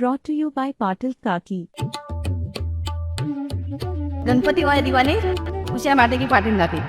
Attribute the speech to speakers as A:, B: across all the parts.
A: brought to you by Patil Kaki.
B: Ganpati वाय दिवाने उषा माटे की पाटील लागे.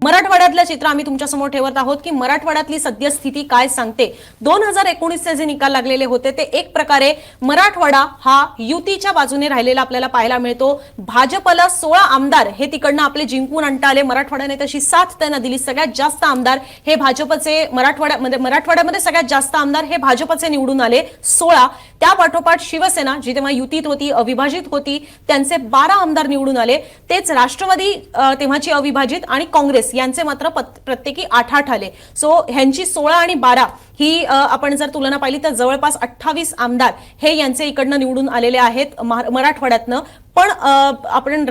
C: मराठवाड्यातलं चित्र आम्ही तुमच्या समोर ठेवत आहोत की मराठवाड्यातली सद्यस्थिती काय सांगते. 2019चे जे निकाल लागलेले होते ते एक प्रकारे मराठवाडा हा युतीच्या बाजूने राहिलेला आपल्याला पाहायला मिळतो. भाजपला 16 आमदार हे तिकडनं आपले जिंकून आणता आले. मराठवाड्याने तशी साथ त्यांना दिली. सगळ्यात जास्त आमदार हे भाजपचे मराठवाड्यामध्ये सगळ्यात जास्त आमदार हे भाजपचे निवडून आले 16. त्या पाठोपाठ शिवसेना जी तेव्हा युतीत होती, अविभाजित होती, त्यांचे 12 आमदार निवडून आले. तेच राष्ट्रवादी तेव्हाची अविभाजित आणि काँग्रेस यांचे मात्र प्रत्येकी 8-8 आले. सो ह्यांची 16 आणि 12 ही आपण जर तुलना पाहिली तर जवळपास 28 आमदार हे यांचे इकडनं निवडून आलेले आहेत मराठवाड्यातनं. पण आपण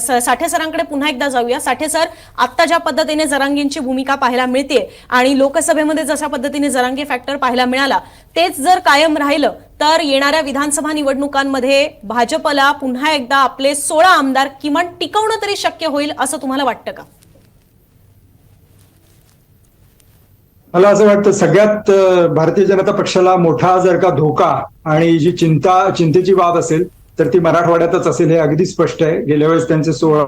C: साठे सरांकडे पुन्हा एकदा जाऊया. साठे सर, आता ज्या पद्धतीने जरांगेंची भूमिका पाहायला मिळते आणि लोकसभेमध्ये जशा पद्धतीने जरांगे फॅक्टर पाहायला मिळाला तेच जर कायम राहिलं तर येणाऱ्या विधानसभा निवडणुकांमध्ये भाजपला पुन्हा एकदा आपले 16 आमदार किमान टिकवणं तरी शक्य होईल असं तुम्हाला वाटतं का?
D: मला असं वाटतं सगळ्यात भारतीय जनता पक्षाला मोठा जर का धोका आणि जी चिंतेची बाब असेल तर ती मराठवाड्यातच असेल हे अगदी स्पष्ट आहे. गेल्या वेळेस त्यांचे 16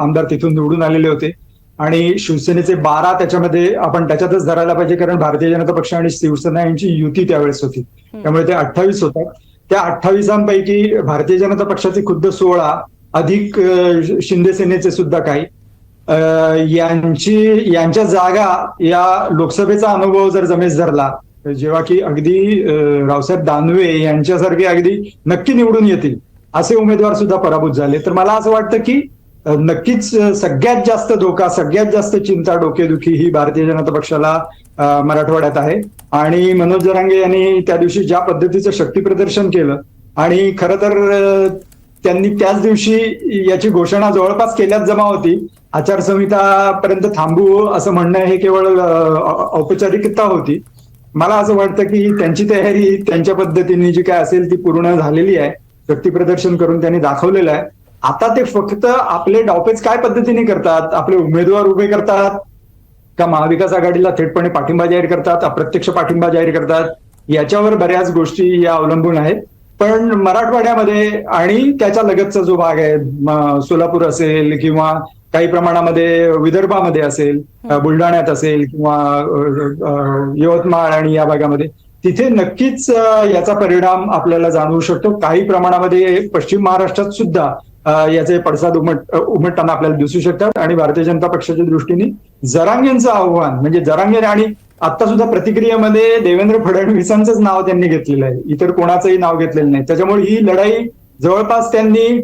D: आमदार तिथून निवडून आलेले होते आणि शिवसेनेचे 12 त्याच्यामध्ये आपण त्याच्यातच धरायला पाहिजे, कारण भारतीय जनता पक्ष आणि शिवसेना यांची युती त्यावेळेस होती, त्यामुळे ते 28 होतात. त्या 28 भारतीय जनता पक्षाचे खुद्द 16 अधिक शिंदे सेनेचे सुद्धा काही यांच्या जागा या लोकसभेचा अनुभव जर जमेस धरला जेव्हा की अगदी रावसाहेब दानवे यांच्यासारखे अगदी नक्की निवडून येतील असे उमेदवार सुद्धा पराभूत झाले, तर मला असं वाटतं की नक्कीच सगळ्यात जास्त धोका, सगळ्यात जास्त चिंता, डोकेदुखी ही भारतीय जनता पक्षाला मराठवाड्यात आहे. आणि मनोज जरांगे यांनी त्या दिवशी ज्या पद्धतीचं शक्ती प्रदर्शन केलं आणि खरं तर त्यांनी त्याच दिवशी याची घोषणा जवळपास केल्यात जमा होती. आचारसंहिता पर्यंत थांबू असं म्हणणं हे केवळ औपचारिकता होती. मला असं वाटतं की त्यांची तयारी त्यांच्या पद्धतीने जी काय असेल ती पूर्ण झालेली आहे. शक्ती प्रदर्शन करून त्यांनी दाखवलेलं आहे. आता ते फक्त आपले डावपेच काय पद्धतीने करतात, आपले उमेदवार उभे करतात का महाविकास आघाडीला थेटपणे पाठिंबा जाहीर करतात, अप्रत्यक्ष पाठिंबा जाहीर करतात, याच्यावर बऱ्याच गोष्टी या अवलंबून आहेत. पण मराठवाड्यामध्ये आणि त्याच्या लगतचा जो भाग आहे, सोलापूर असेल किंवा काही प्रमाणामध्ये विदर्भामध्ये असेल, बुलढाण्यात असेल किंवा यवतमाळ आणि या भागामध्ये, तिथे नक्कीच याचा परिणाम आपल्याला जाणवू शकतो. काही प्रमाणामध्ये पश्चिम महाराष्ट्रात सुद्धा याचे पडसाद उमटताना आपल्याला दिसू शकतात. आणि भारतीय जनता पक्षाच्या दृष्टीने जरांगेंचं आव्हान म्हणजे जरांगे, आणि आता सुद्धा प्रतिक्रियेमध्ये देवेंद्र फडणवीसांचंच नाव त्यांनी घेतलेलं आहे, इतर कोणाचंही नाव घेतलेलं नाही. त्याच्यामुळे ही लढाई जवळपास त्यांनी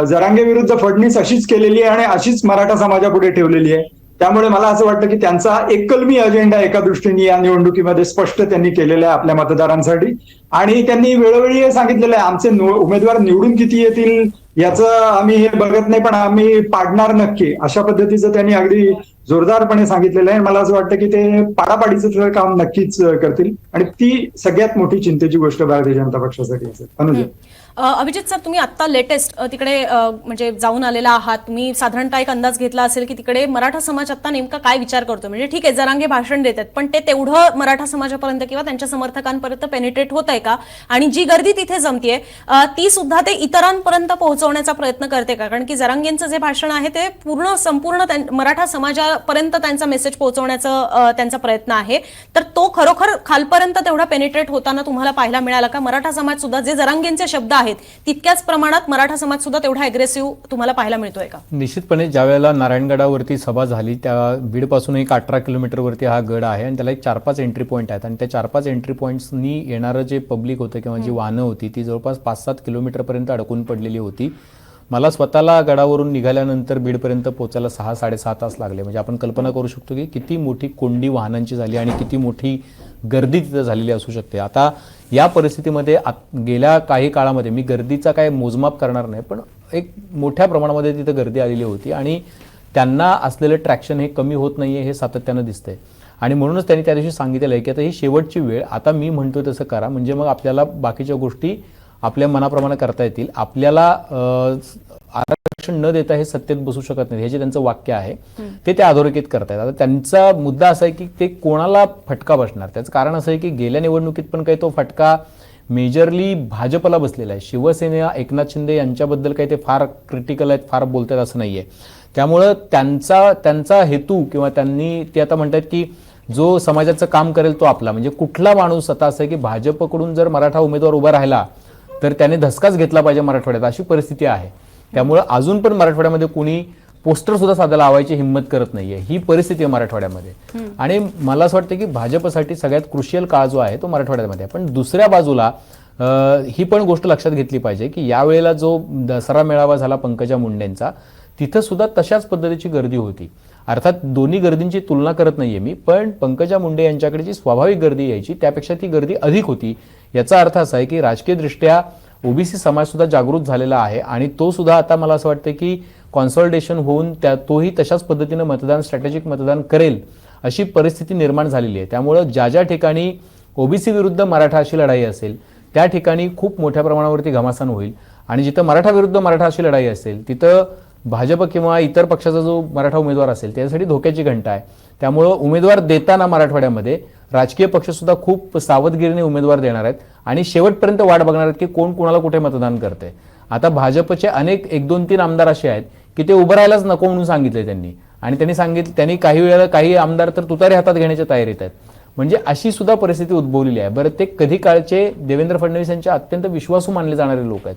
D: जरांगे विरुद्ध फडणवीस अशीच केलेली आहे आणि अशीच मराठा समाजापुढे ठेवलेली आहे. त्यामुळे मला असं वाटतं की त्यांचा एककलमी अजेंडा एका दृष्टीने या निवडणुकीमध्ये स्पष्ट त्यांनी केलेला आहे आपल्या मतदारांसाठी. आणि त्यांनी वेळोवेळी सांगितलेलं आहे आमचे उमेदवार निवडून किती येतील याचं आम्ही हे बघत नाही, पण आम्ही पाडणार नक्की, अशा पद्धतीचं त्यांनी अगदी जोरदारपणे सांगितलेलं आहे. मला असं वाटतं की ते पाडापाडीचं काम नक्कीच करतील आणि ती सगळ्यात मोठी चिंतेची गोष्ट भारतीय जनता पक्षासाठी असेल. अनुज,
C: अभिजित सर, तुम्ही आता लेटेस्ट तिकडे म्हणजे जाऊन आलेला आहात. तुम्ही साधारणतः एक अंदाज घेतला असेल की तिकडे मराठा समाज आता नेमका काय विचार करतो. म्हणजे ठीक आहे, जरांगे भाषण देतात, पण ते तेवढं मराठा समाजापर्यंत किंवा त्यांच्या समर्थकांपर्यंत पेनिट्रेट होत आहे का? आणि जी गर्दी तिथे जमतीये ती सुद्धा ते इतरांपर्यंत पोहोचवण्याचा प्रयत्न करते का? कारण की जरांगेंचं जे भाषण आहे ते संपूर्ण मराठा समाजापर्यंत त्यांचा मेसेज पोहोचवण्याचा त्यांचा प्रयत्न आहे. तर तो खरोखर खालपर्यंत तेवढा पेनिट्रेट होताना तुम्हाला पाहायला मिळाला का? मराठा समाज सुद्धा जे जरांगेंचे शब्द आहेत तितक्याच प्रमाणात मराठा समाज सुद्धा तेवढा अग्रेसिव्ह तुम्हाला पाहायला मिळतोय का?
E: निश्चितपणे ज्या वेळेला नारायणगडावरती सभा झाली त्या बीडपासून एक 18 किलोमीटरवरती हा गड आहे आणि त्याला एक 4-5 एंट्री पॉईंट आहेत आणि त्या 4-5 एंट्री पॉईंट्सनी येणारं जे पब्लिक होतं किंवा जी वाहनं होती ती जवळपास 5-7 किलोमीटरपर्यंत अडकून पडलेली होती. मला स्वतःला गडावरून निघाल्यानंतर बीडपर्यंत पोहोचायला 6-6.5 तास लागले. म्हणजे आपण कल्पना करू शकतो की किती मोठी कोंडी वाहनांची झाली आणि किती मोठी गर्दी तिथं झालेली असू शकते. आता या परिस्थितीमध्ये गेल्या काही काळामध्ये मी गर्दीचा काय मोजमाप करणार नाही, पण एक मोठ्या प्रमाणामध्ये तिथं गर्दी आलेली होती आणि त्यांना असलेलं ट्रॅक्शन हे कमी होत नाहीये हे सातत्यानं दिसतंय. आणि म्हणूनच त्यांनी त्या दिवशी सांगितलेलं आहे की आता ही शेवटची वेळ, आता मी म्हणतोय तसं करा, म्हणजे मग आपल्याला बाकीच्या गोष्टी आपल्या मनाप्रमाणे करता येतील. आपल्याला आरक्षण न देता हे सत्तेत बसू शकत नाही, हे जे त्यांचं वाक्य आहे ते अधोरेखित करतायत. आता त्यांचा मुद्दा असा आहे की ते कोणाला फटका बसणार. त्याचं कारण असं आहे की गेल्या निवडणुकीत पण काही तो फटका मेजरली भाजपला बसलेला आहे. शिवसेना एकनाथ शिंदे यांच्याबद्दल काही ते फार क्रिटिकल आहेत, फार बोलतात असं नाहीये. त्यामुळं त्यांचा हेतू किंवा त्यांनी ते आता म्हणतात की जो समाजाचं काम करेल तो आपला, म्हणजे कुठला माणूस आता असं आहे की भाजपकडून जर मराठा उमेदवार उभा राहिला तर त्याने धसकाच घेतला पाहिजे मराठवाड्यात, अशी परिस्थिती आहे. त्यामुळं अजून पण मराठवाड्यामध्ये कुणी पोस्टर सुद्धा साधा लावायची हिंमत करत नाहीये, ही परिस्थिती आहे मराठवाड्यामध्ये. आणि मला असं वाटतं की भाजपसाठी सगळ्यात क्रुशियल काळ जो आहे तो मराठवाड्यामध्ये आहे. पण दुसऱ्या बाजूला ही पण गोष्ट लक्षात घेतली पाहिजे की यावेळेला जो दसरा मेळावा झाला पंकजा मुंडेंचा, तिथं सुद्धा तशाच पद्धतीची गर्दी होती. अर्थात दोन्ही गर्दींची तुलना करत नाहीये मी, पण पंकजा मुंडे यांच्याकडे जी स्वाभाविक गर्दी यायची त्यापेक्षा ती गर्दी अधिक होती. याचा अर्थ असा आहे की राजकीयदृष्ट्या ओबीसी समाज सुद्धा जागृत झालेला आहे आणि तो सुद्धा आता मला असं वाटतं की कॉन्सॉलिडेशन होऊन तोही तशाच पद्धतीनं मतदान, स्ट्रॅटेजिक मतदान करेल अशी परिस्थिती निर्माण झालेली आहे. त्यामुळं ज्या ठिकाणी ओबीसी विरुद्ध मराठा अशी लढाई असेल त्या ठिकाणी खूप मोठ्या प्रमाणावरती घमासान होईल आणि जिथं मराठा विरुद्ध मराठा अशी लढाई असेल तिथं भाजप किंवा इतर पक्षाचा जो मराठा उमेदवार असेल त्यासाठी धोक्याची घंटा आहे. त्यामुळं उमेदवार देताना मराठवाड्यामध्ये राजकीय पक्ष सुद्धा खूप सावधगिरीने उमेदवार देणार आहेत आणि शेवटपर्यंत वाट बघणार आहेत की कोण कोणाला कुठे मतदान करते. आता भाजपचे अनेक 1-2-3 आमदार असे आहेत की ते उभं राहायलाच नको म्हणून सांगितले त्यांनी, आणि त्यांनी काही वेळेला काही आमदार तर तुतारी हातात घेण्याच्या तयारीत आहेत. म्हणजे अशी सुद्धा परिस्थिती उद्भवलेली आहे. बरं, ते कधी काळचे देवेंद्र फडणवीस यांचे अत्यंत विश्वासू मानले जाणारे लोक आहेत,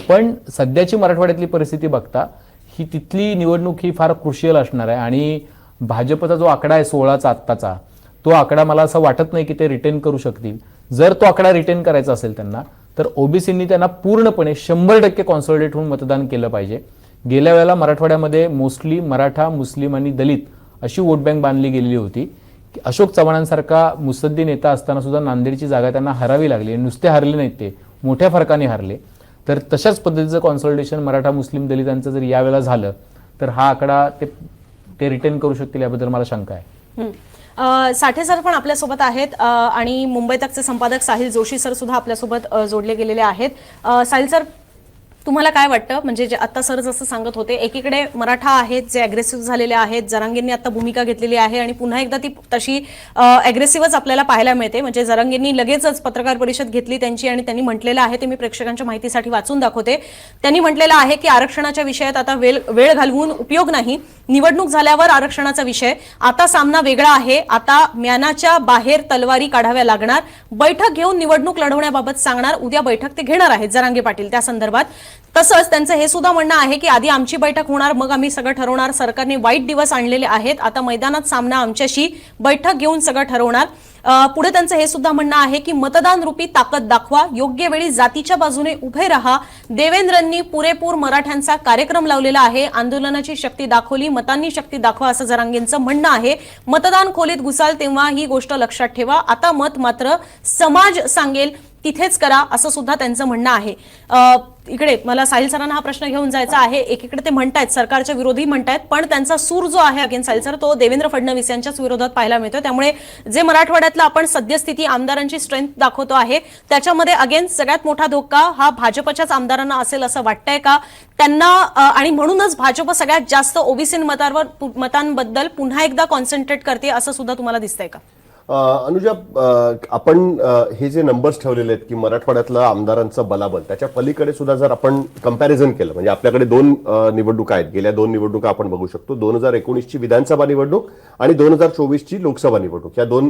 E: पण सध्याची मराठवाड्यातली परिस्थिती बघता ही तिथली निवडणूक ही फार क्रुशियल असणार आहे. आणि भाजपचा जो आकडा आहे 16चा आत्ताचा, तो आकडा मला असं वाटत नाही की ते रिटेन करू शकतील. जर तो आकडा रिटेन करायचा असेल त्यांना, तर ओबीसींनी त्यांना पूर्णपणे 100% कॉन्सॉलिडेट होऊन मतदान केलं पाहिजे. गेल्या वेळेला मराठवाड्यामध्ये मोस्टली मराठा, मुस्लिम आणि दलित अशी वोट बँक बांधली गेलेली होती. अशोक चव्हाणांसारखा मुत्सद्दी नेता असताना सुद्धा नांदेडची जागा त्यांना हरावी लागली. नुसते हरले नाहीत, ते मोठ्या फरकाने हरले. तर तशाच पद्धतीचं कॉन्सॉलिडेशन मराठा, मुस्लिम, दलितांचं जर यावेळेला झालं तर हा आकडा ते रिटेन करू शकतील याबद्दल मला शंका आहे.
C: साठे सर पण आपल्यासोबत आहेत आणि मुंबई तकचे संपादक साहिल जोशी सर सुद्धा आपल्यासोबत जोडले गेलेले आहेत. साहिल सर, तुम्हाला काय वाटतं, म्हणजे जे आता सर जसं सांगत होते, एकीकडे मराठा आहेत जे अग्रेसिव्ह झालेले आहेत, जरांगेंनी आता भूमिका घेतलेली आहे आणि पुन्हा एकदा ती तशी अग्रेसिव्हच आपल्याला पाहायला मिळते. म्हणजे जरांगेंनी लगेचच पत्रकार परिषद घेतली त्यांची आणि त्यांनी म्हटलेलं आहे, ते मी प्रेक्षकांच्या माहितीसाठी वाचून दाखवते. त्यांनी म्हटलेलं आहे की आरक्षणाच्या विषयात आता वेळ घालवून उपयोग नाही, निवडणूक झाल्यावर आरक्षणाचा विषय, आता सामना वेगळा आहे, आता म्यानाच्या बाहेर तलवारी काढाव्या लागणार, बैठक घेऊन निवडणूक लढवण्याबाबत सांगणार, उद्या बैठक ते घेणार आहेत जरांगे पाटील त्या संदर्भात. तसंच त्यांचं हे सुद्धा म्हणणं आहे की आधी आमची बैठक होणार, मग आम्ही सगळं ठरवणार, सरकारने वाईट दिवस आणलेले आहेत, आता मैदानात सामना आमच्याशी, बैठक घेऊन सगळं ठरवणार. पुढे त्यांचं हे सुद्धा म्हणणं आहे की मतदान रूपी ताकद दाखवा, योग्य वेळी जातीच्या बाजूने उभे राहा, देवेंद्रांनी पुरेपूर मराठ्यांचा कार्यक्रम लावलेला आहे, आंदोलनाची शक्ती दाखवली, मतांनी शक्ती दाखवा असं जरांगेंचं म्हणणं आहे. मतदान खोलीत घुसाल तेव्हा ही गोष्ट लक्षात ठेवा, आता मत मात्र समाज सांगेल तिथेच करा असं सुद्धा त्यांचं म्हणणं आहे. इकडे मला साहिल सरांना हा प्रश्न घेऊन जायचा आहे. एकीकडे ते म्हणतायत सरकारच्या विरोधी म्हणतायत, पण त्यांचा सूर जो आहे अगेन साहिल सर, तो देवेंद्र फडणवीस यांच्याच विरोधात पाहायला मिळतो. त्यामुळे जे मराठवाड्यातला आपण सद्यस्थिती आमदारांची स्ट्रेंथ दाखवतो आहे त्याच्यामध्ये अगेन सगळ्यात मोठा धोका हा भाजपच्याच आमदारांना असेल असं वाटतंय का त्यांना, आणि म्हणूनच भाजप सगळ्यात जास्त ओबीसी मतांबद्दल पुन्हा एकदा कॉन्सन्ट्रेट करते असं सुद्धा तुम्हाला दिसतंय का?
F: अनुजा, आपण हे जे नंबर्स ठेवलेले आहेत की मराठवाड्यातलं आमदारांचं बलाबल, त्याच्या पलीकडे सुद्धा जर आपण कंपॅरिझन केलं, म्हणजे आपल्याकडे 2 निवडणुका आहेत, गेल्या 2 निवडणुका आपण बघू शकतो, 2019ची विधानसभा निवडणूक आणि 2024ची लोकसभा निवडणूक. या 2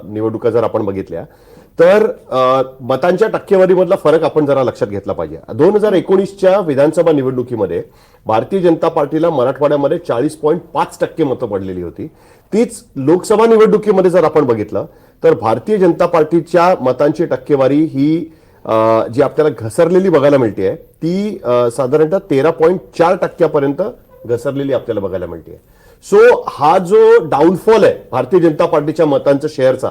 F: निवडणुका जर आपण बघितल्या तर मतांच्या टक्केवारीमधला फरक आपण जरा लक्षात घेतला पाहिजे. 2019च्या विधानसभा निवडणुकीमध्ये भारतीय जनता पार्टीला मराठवाड्यामध्ये 40.5% मतं पडलेली होती. तीच लोकसभा निवडणुकीमध्ये जर आपण बघितलं तर भारतीय जनता पार्टीच्या मतांची टक्केवारी ही जी आपल्याला घसरलेली बघायला मिळते ती साधारणतः 13.4% घसरलेली आपल्याला बघायला मिळते. सो हा जो डाऊनफॉल आहे भारतीय जनता पार्टीच्या मतांचा शेअरचा,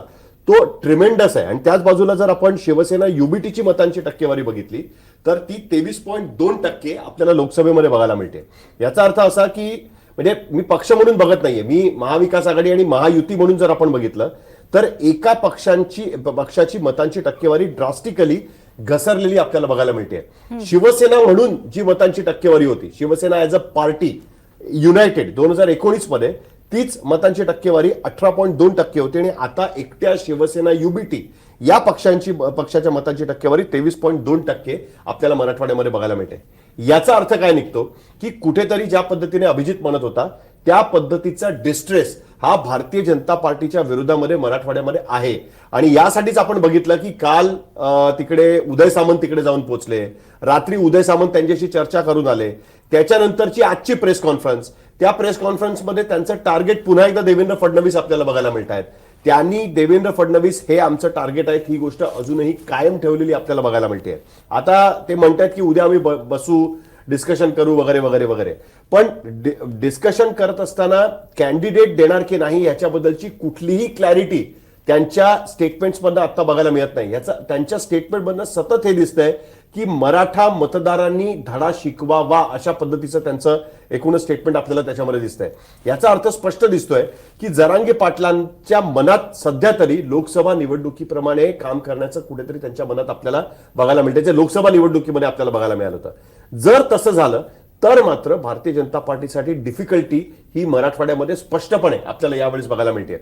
F: तो ट्रिमेंडस आहे. आणि त्याच बाजूला जर आपण शिवसेना युबीटीची मतांची टक्केवारी बघितली तर ती 23.2% आपल्याला लोकसभेमध्ये बघायला मिळते. याचा अर्थ असा की म्हणजे मी पक्ष म्हणून बघत नाहीये, मी महाविकास आघाडी आणि महायुती म्हणून जर आपण बघितलं तर एका पक्षाची मतांची टक्केवारी ड्रास्टिकली घसरलेली आपल्याला बघायला मिळते. शिवसेना म्हणून जी मतांची टक्केवारी होती, Shiv Sena as a party united 2019 मध्ये, तीच मतांची टक्केवारी 18.2% होती आणि आता एकट्या शिवसेना युबीटी या पक्षाच्या मतांची टक्केवारी 23.2% आपल्याला मराठवाड्यामध्ये बघायला मिळते. याचा अर्थ काय निघतो की कुठेतरी ज्या पद्धतीने अभिजित म्हणत होता त्या पद्धतीचा डिस्ट्रेस हा भारतीय जनता पार्टीच्या विरोधामध्ये मराठवाड्यामध्ये आहे. आणि यासाठीच आपण बघितलं की काल तिकडे उदय सामंत तिकडे जाऊन पोहोचले, रात्री उदय सामंत त्यांच्याशी चर्चा करून आले. त्याच्यानंतरची आजची प्रेस कॉन्फरन्स, त्या प्रेस कॉन्फरन्समध्ये त्यांचं टार्गेट पुन्हा एकदा देवेंद्र फडणवीस आपल्याला बघायला मिळत आहेत. त्यांनी देवेंद्र फडणवीस हे आमचं टार्गेट आहे ही गोष्ट अजूनही कायम ठेवलेली आपल्याला बघायला मिळते. आता ते म्हणतात की उद्या आम्ही बसू, डिस्कशन करू वगैरे वगैरे वगैरे, पण डिस्कशन करत असताना कॅन्डिडेट देणार की नाही याच्याबद्दलची कुठलीही क्लॅरिटी त्यांच्या स्टेटमेंट्समधनं आता बघायला मिळत नाही. याचा त्यांच्या स्टेटमेंटमधनं सतत हे दिसतंय की मराठा मतदारांनी धडा शिकवावा अशा पद्धतीचं त्यांचं एकूणच स्टेटमेंट आपल्याला त्याच्यामध्ये दिसतंय. याचा अर्थ स्पष्ट दिसतोय की जरांगे पाटलांच्या मनात सध्या तरी लोकसभा निवडणुकीप्रमाणे काम करण्याचं कुठेतरी त्यांच्या मनात आपल्याला बघायला मिळतं, जे लोकसभा निवडणुकीमध्ये आपल्याला बघायला मिळालं होतं. जर तसं झालं तर मात्र भारतीय जनता पार्टीसाठी डिफिकल्टी ही मराठवाड्यामध्ये स्पष्टपणे आपल्याला यावेळेस बघायला मिळते.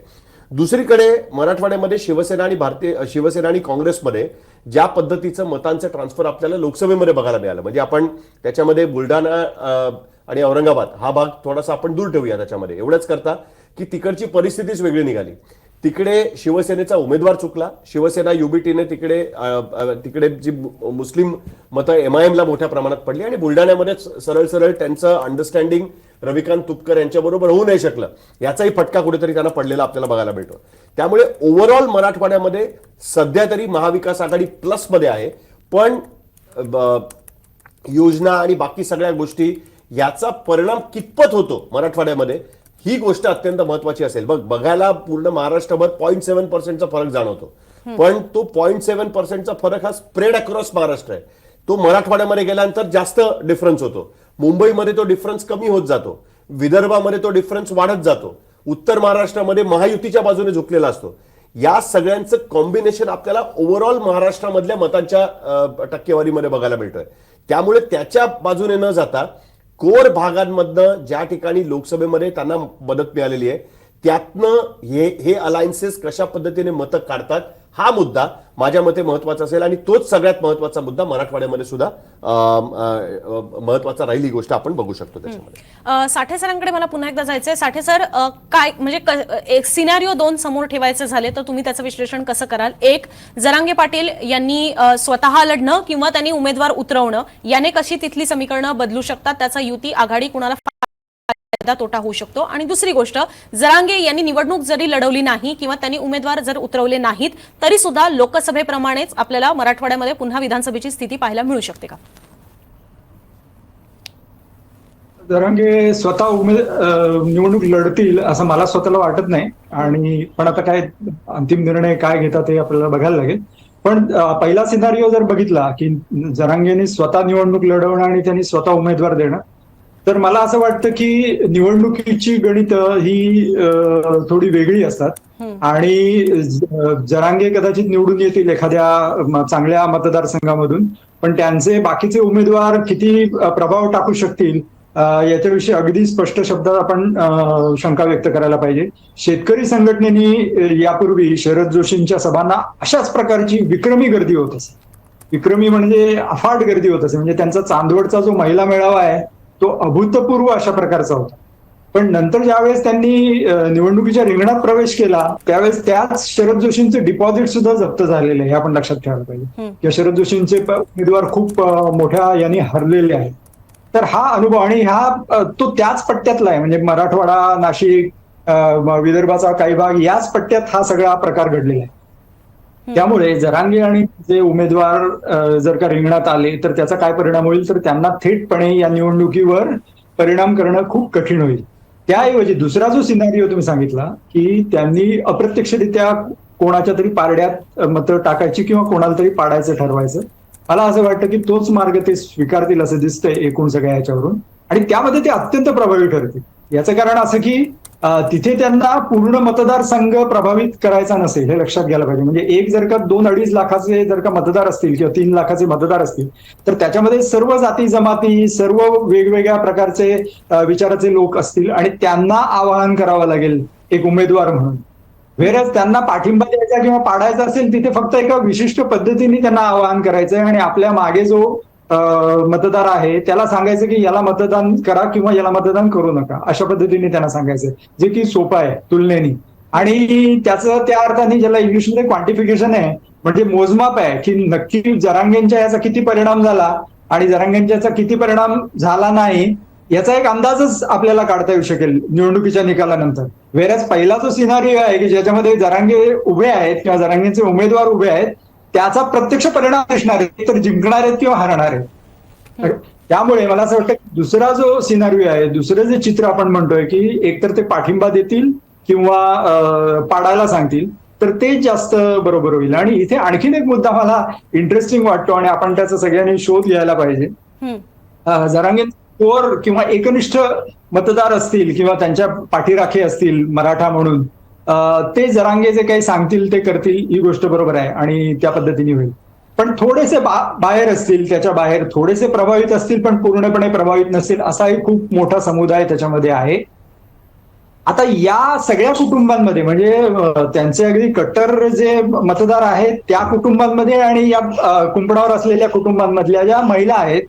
F: दुसरीकडे मराठवाड्यामध्ये शिवसेना आणि काँग्रेसमध्ये ज्या पद्धतीचं मतांचं ट्रान्सफर आपल्याला लोकसभेमध्ये बघायला मिळालं, म्हणजे आपण त्याच्यामध्ये बुलढाणा आणि औरंगाबाद हा भाग थोडासा आपण दूर ठेवूया त्याच्यामध्ये, एवढंच करता की तिकडची परिस्थितीच वेगळी निघाली. तिकडे शिवसेनेचा उमेदवार चुकला, शिवसेना युबीटीने तिकडे जी मुस्लिम मतं MIM मोठ्या प्रमाणात पडली आणि बुलढाण्यामध्ये सरळ सरळ त्यांचं अंडरस्टँडिंग रविकांत तुपकर यांच्याबरोबर होऊ नाही शकलं, याचाही फटका कुठेतरी त्यांना पडलेला आपल्याला बघायला मिळतो. त्यामुळे ओव्हरऑल मराठवाड्यामध्ये सध्या तरी महाविकास आघाडी प्लसमध्ये आहे, पण योजना आणि बाकी सगळ्या गोष्टी याचा परिणाम कितपत होतो मराठवाड्यामध्ये ही गोष्ट अत्यंत महत्वाची असेल. बघायला पूर्ण महाराष्ट्रभर 0.7% फरक जाणवतो, पण तो 0.7% फरक हा स्प्रेड अक्रॉस महाराष्ट्र आहे. तो मराठवाड्यामध्ये गेल्यानंतर जास्त डिफरन्स होतो, मुंबईमध्ये तो डिफरन्स कमी होत जातो, विदर्भामध्ये तो डिफरन्स वाढत जातो, उत्तर महाराष्ट्रामध्ये महायुतीच्या बाजूने झुकलेला असतो. या सगळ्यांचं कॉम्बिनेशन आपल्याला ओव्हरऑल महाराष्ट्रामधल्या मतांच्या टक्केवारीमध्ये बघायला मिळतोय. त्यामुळे त्याच्या बाजूने न जाता कोर भागांमधनं ज्या ठिकाणी लोकसभेमध्ये त्यांना मदत मिळालेली आहे त्यातनं हे अलायन्सेस कशा पद्धतीने मतं काढतात हा मुद्दा माझ्या मते महत्वाचा असेल आणि तोच सगळ्यात महत्वाचा मुद्दा मराठवाड्यामध्ये सुद्धा महत्वाचा राहील ही गोष्ट आपण बघू शकतो त्याच्यामध्ये.
C: साठे सरांकडे मला पुन्हा एकदा जायचंय. साठे सर, काय म्हणजे एक सिनारिओ 2 समोर ठेवायचे झाले तर तुम्ही त्याचं विश्लेषण कसं कराल? एक, जरांगे पाटील यांनी स्वतः लढणं किंवा त्यांनी उमेदवार उतरवणं याने कशी तिथली समीकरणं बदलू शकतात, त्याचा युती आघाडी कुणाला फायदा तोटा होऊ शकतो. आणि दुसरी गोष्ट, जरांगे यांनी निवडणूक जरी लढवली नाही किंवा त्यांनी उमेदवार जर उतरवले नाहीत तरी सुद्धा लोकसभेप्रमाणेच आपल्याला मराठवाड्यामध्ये पुन्हा विधानसभेची स्थिती पाहायला मिळू शकते का?
D: जरांगे स्वतः निवडणूक लढतील असं मला स्वतःला वाटत नाही, आणि पण आता काय अंतिम निर्णय काय घेतात हे आपल्याला बघायला लागेल. पण पहिला सिनारिओ जर बघितला की जरांगेने स्वतः निवडणूक लढवणं आणि त्यांनी स्वतः उमेदवार देणं, तर मला असं वाटतं की निवडणुकीची गणित ही थोडी वेगळी असतात आणि जरांगे कदाचित निवडून येतील एखाद्या चांगल्या मतदारसंघामधून, पण त्यांचे बाकीचे उमेदवार किती प्रभाव टाकू शकतील याच्याविषयी अगदी स्पष्ट शब्दात आपण शंका व्यक्त करायला पाहिजे. शेतकरी संघटनेनी यापूर्वी शरद जोशींच्या सभांना अशाच प्रकारची विक्रमी गर्दी होत असे, विक्रमी म्हणजे अफाट गर्दी होत असे, म्हणजे त्यांचा चांदवडचा जो महिला मेळावा आहे तो अभूतपूर्व अशा प्रकारचा होता. पण नंतर ज्यावेळेस त्यांनी निवडणुकीच्या रिंगणात प्रवेश केला त्यावेळेस त्याच शरद जोशींचे डिपॉझिट सुद्धा जप्त झालेले हे आपण लक्षात ठेवायला पाहिजे की शरद जोशींचे उमेदवार खूप मोठ्या यांनी हरलेले आहेत. तर हा अनुभव आणि हा तो त्याच पट्ट्यातला आहे, म्हणजे मराठवाडा, नाशिक, विदर्भाचा काही भाग याच पट्ट्यात हा सगळा प्रकार घडलेला आहे. त्यामुळे जरांगे आणि जे उमेदवार जर का रिंगणात आले तर त्याचा काय परिणाम होईल, तर त्यांना थेटपणे या निवडणुकीवर परिणाम करणं खूप कठीण होईल. त्याऐवजी दुसरा जो सिनारिओ तुम्ही सांगितला की त्यांनी अप्रत्यक्षरित्या कोणाच्या तरी पारड्यात मतं टाकायची किंवा कोणाला तरी पाडायचं ठरवायचं, मला असं वाटतं की तोच मार्ग ते स्वीकारतील असं दिसतंय एकूण सगळ्या याच्यावरून, आणि त्यामध्ये ते अत्यंत प्रभावी ठरतील. याचं कारण असं की तिथे त्यांना पूर्ण मतदारसंघ प्रभावित करायचा नसेल हे लक्षात घ्यायला पाहिजे. म्हणजे एक जर का 2-2.5 लाखाचे जर का मतदार असतील किंवा 3 लाखाचे मतदार असतील तर त्याच्यामध्ये सर्व जाती जमाती, सर्व वेगवेगळ्या प्रकारचे विचाराचे लोक असतील आणि त्यांना आवाहन करावं लागेल एक उमेदवार म्हणून. वेरच त्यांना पाठिंबा द्यायचा किंवा पाडायचा असेल तिथे फक्त एका विशिष्ट पद्धतीने त्यांना आवाहन करायचंय आणि आपल्या मागे जो मतदार आहे त्याला सांगायचं की याला मतदान करा किंवा याला मतदान करू नका, अशा पद्धतीने त्यांना सांगायचंय, जे की सोपं आहे तुलनेने. आणि त्याचं त्या अर्थाने ज्याला इंग्लिशमध्ये क्वांटिफिकेशन आहे, म्हणजे मोजमाप आहे की नक्की जरांगेंच्या याचा किती परिणाम झाला आणि जरांगेंच्या याचा किती परिणाम झाला नाही, याचा एक अंदाजच आपल्याला काढता येऊ शकेल निवडणुकीच्या निकालानंतर. वेरच पहिला जो सिनारिओ आहे की ज्याच्यामध्ये जरांगे उभे आहेत किंवा जरांगेंचे उमेदवार उभे आहेत, त्याचा प्रत्यक्ष परिणाम दिसणार आहे, तर जिंकणार आहेत किंवा हारणार आहेत. त्यामुळे मला असं वाटतं की दुसरा जो सिनारिओ आहे, दुसरं जे चित्र आपण म्हणतोय की एकतर ते पाठिंबा देतील किंवा पाडायला सांगतील, तर तेच जास्त बरोबर होईल. आणि इथे आणखीन एक मुद्दा मला इंटरेस्टिंग वाटतो आणि आपण त्याचा सगळ्यांनी शोध घ्यायला पाहिजे. जरांगे कोर किंवा एकनिष्ठ मतदार असतील किंवा त्यांच्या पाठीराखे असतील मराठा म्हणून, ते जरांगे जे काही सांगतील ते करतील, ही गोष्ट बरोबर आहे आणि त्या पद्धतीने होईल. पण थोडेसे बाहेर असतील, त्याच्या बाहेर थोडेसे प्रभावित असतील पण पूर्णपणे प्रभावित नसतील, असाही खूप मोठा समुदाय त्याच्यामध्ये आहे. आता या सगळ्या कुटुंबांमध्ये म्हणजे त्यांचे अगदी कट्टर जे मतदार आहेत त्या कुटुंबांमध्ये आणि या कुंपणावर असलेल्या कुटुंबांमधल्या ज्या महिला आहेत,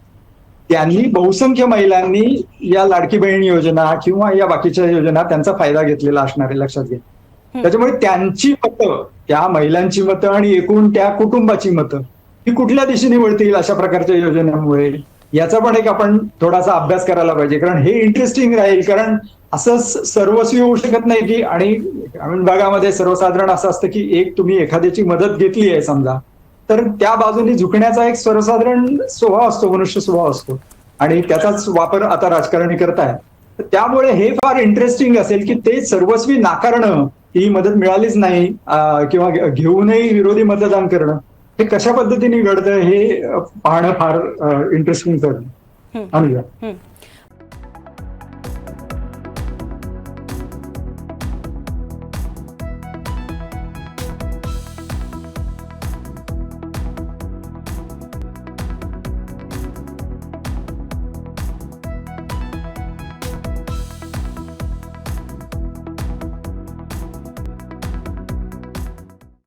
D: त्यांनी बहुसंख्य महिलांनी या लाडकी बहीण योजना किंवा या बाकीच्या योजना त्यांचा फायदा घेतलेला असणार आहे, लक्षात घ्या. त्याच्यामुळे त्यांची मतं, त्या महिलांची मतं आणि एकूण त्या कुटुंबाची मतं ही कुठल्या दिशेने वळतील अशा प्रकारच्या योजनांमुळे, याचा पण एक आपण थोडासा अभ्यास करायला पाहिजे. कारण हे इंटरेस्टिंग राहील, कारण असं सर्वस्वी होऊ शकत नाही की, आणि ग्रामीण भागामध्ये सर्वसाधारण असं असतं की एक तुम्ही एखाद्याची मदत घेतली आहे समजा, तर त्या बाजूने झुकण्याचा एक सर्वसाधारण स्वभाव असतो, मनुष्य स्वभाव असतो आणि त्याचाच वापर आता राजकारणी करताय. त्यामुळे हे फार इंटरेस्टिंग असेल की ते सर्वस्वी नाकारणं, ही मदत मिळालीच नाही किंवा घेऊनही विरोधी मतदान करणं, हे कशा पद्धतीने घडतं हे पाहणं फार इंटरेस्टिंग ठरेल.